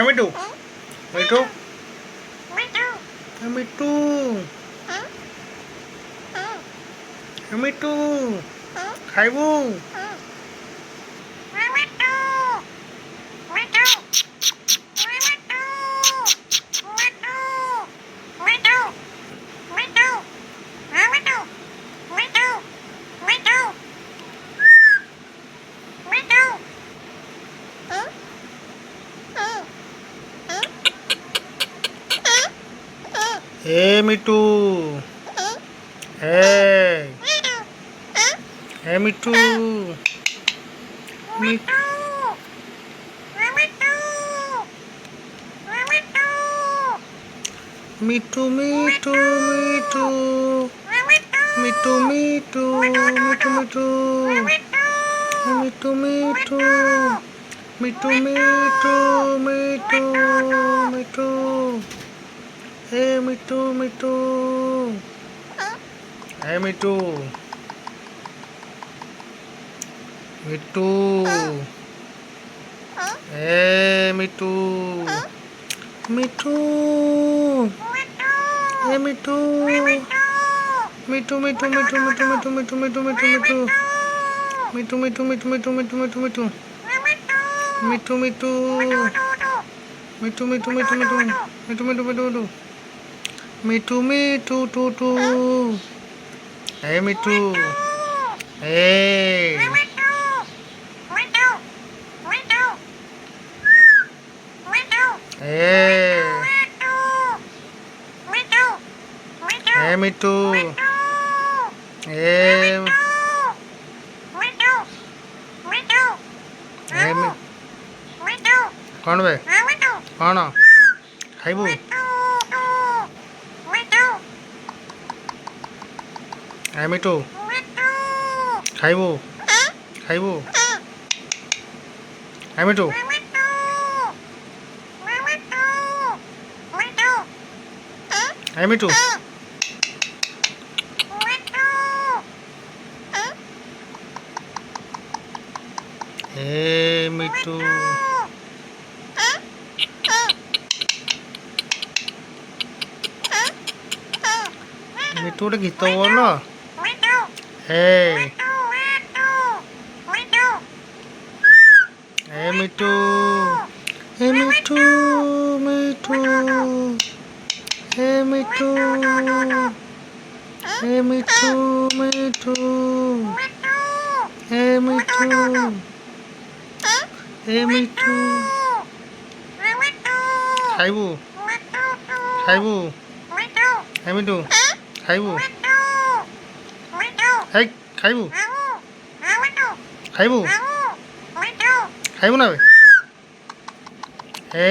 Mithu Mithu Mithu Mithu খাইবু Hey Mitu. Hey. Hey Mitu. Mitu. Mitu Mitu Mitu. Mitu Mitu. Mitu Mitu. Mitu Mitu. Mitu Mitu. Mitu Mitu. Hey Mitu Mitu. Hey Mitu. Mitu. Hey Mitu. Mitu. Hey Mitu. Mitu Mitu Mitu Mitu Mitu Mitu Mitu Mitu Mitu. Mitu Mitu Mitu Mitu Mitu Mitu Mitu. Mitu Mitu. Mitu Mitu Mitu Mitu. Mitu Mitu Mitu Mitu. Mitu Mitu tu tu. Hey Mitu. Hey. Hey. Hey Mitu. Hey. Hey कौन बे कौन खाइबू ए मिठू खाइबू खाइबू ए मिठू ए मिठू ए मिठू मिठू ଗୋଟେ ଗୀତ ବୋଲ ହେ ଏ ମିଠୁ ଏ ମିଠୁ ମିଠୁ ଏ ମିଠୁ ଏ ମିଠୁ ମିଠୁ ଏ ମିଠୁ ଏ ମିଠୁ ଖାଇବୁ ଖାଇବୁ ଏ ମିଠୁ ଖାଇବୁ ହେଇ ଖାଇବୁ ଖାଇବୁ ଖାଇବୁ ନା ବେ ହେ